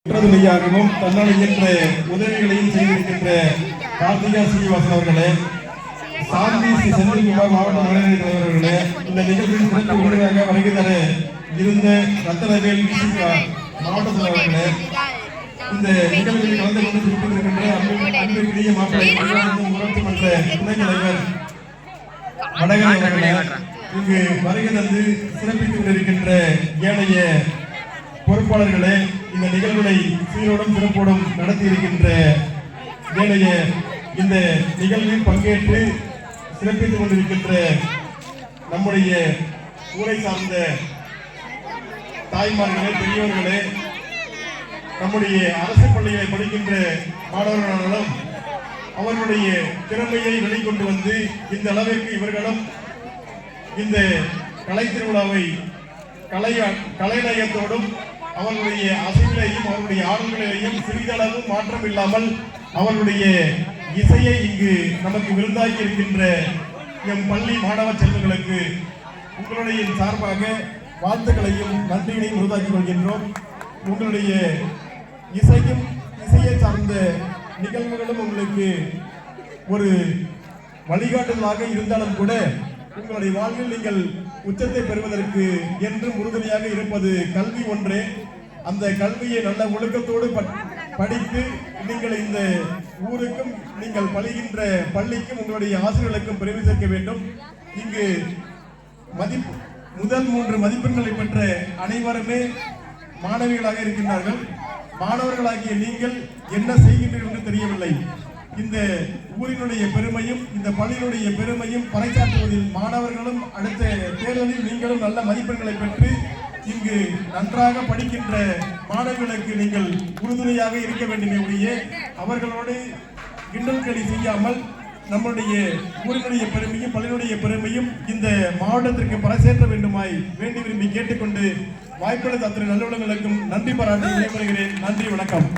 உறுதுணையாகவும் தன்னால் இயன்ற உதவிகளையும் செய்திருக்கின்ற கார்த்திகா சீனிவாசன் அவர்களே, சாந்தி செந்தில்குமார் மாவட்ட மகளிர் தலைவர்களே, இந்த நிகழ்ச்சியின் சிறப்பு விருதாக வருகை தர இருந்த ரத்தனவேல் மாவட்ட தலைவர்களே, இந்த நிகழ்வில் கலந்து கொண்டு சிறப்பித்திருக்கின்ற அன்பிற்குரிய மாப்பிள்ளை ஊராட்சி மன்ற துணைத் தலைவர் வடகரை அவர்களே, இங்கு வருகை தந்து சிறப்பித்துக் கொண்டிருக்கின்ற ஏனைய பொறுப்பாளர்களே, இந்த நிகழ்வுகளை சீரோடும் சிறப்போடும் நடத்தி இருக்கின்ற ஏனைய இந்த நிகழ்வில் பங்கேற்று சிறப்பித்துக் கொண்டிருக்கின்ற நம்முடைய ஊரை சார்ந்த தாய்மார்களே, பெரியவர்களே, நம்முடைய அரசு பள்ளிகளை படிக்கின்ற மாணவர்களாலும் அவர்களுடைய திறமையை வெளிக்கொண்டு வந்து இந்த அளவிற்கு இவர்களும் இந்த கலை திருவிழாவை கலைநயத்தோடும் அவர்களுடைய அசைவிலையும் அவர்களுடைய ஆடல்களிலேயும் சிறிதளவும் மாற்றம் இல்லாமல் அவர்களுடைய இசையை இங்கு நமக்கு விருந்தாக்கி இருக்கின்ற எம் பள்ளி மாணவ செல்வங்களுக்கு உங்களுடைய சார்பாக வாழ்த்துக்களையும் நன்றிகளையும் உருவாக்கிக் கொள்கின்றோம். உங்களுடைய இசையை சார்ந்த நிகழ்வுகளும் உங்களுக்கு ஒரு வழிகாட்டுதலாக இருந்தாலும் கூட உங்களுடைய வாழ்வில் நீங்கள் உச்சத்தை பெறுவதற்கு என்றும் உறுதுணையாக இருப்பது கல்வி ஒன்றே. அந்த கல்வியை நல்ல ஒழுக்கத்தோடு படித்து நீங்கள் இந்த ஊருக்கும் நீங்கள் பயில்கின்ற பள்ளிக்கும் உங்களுடைய ஆசிரியர்களுக்கும் பெருமை சேர்க்க வேண்டும். இங்கு முதல் 3 மதிப்பெண்களை பெற்ற அனைவருமே மாணவிகளாக இருக்கின்றார்கள். மாணவர்களாகிய நீங்கள் என்ன செய்கின்றீர்கள் என்று தெரியவில்லை. இந்த ஊரினுடைய பெருமையும் இந்த பள்ளியினுடைய பெருமையும் பறைசாற்றுவதில் மாணவர்களும் அடுத்த தேர்தலில் நீங்களும் நல்ல மதிப்பெண்களை பெற்று இங்கு நன்றாக படிக்கின்ற மாணவர்களுக்கு நீங்கள் உறுதுணையாக இருக்க வேண்டுமே ஒழிய அவர்களோடு கிண்டல் கேலி செய்யாமல் நம்முடைய ஊரினுடைய பெருமையும் பள்ளியினுடைய பெருமையும் இந்த மாவட்டத்திற்கு பறைசேற்ற வேண்டுமாய் வேண்டி விரும்பி கேட்டுக்கொண்டு வாய்ப்புள்ள அத்தனை நல்லுள்ளங்களுக்கும் நன்றி பாராட்டி விடைபெறுகிறேன். நன்றி, வணக்கம்.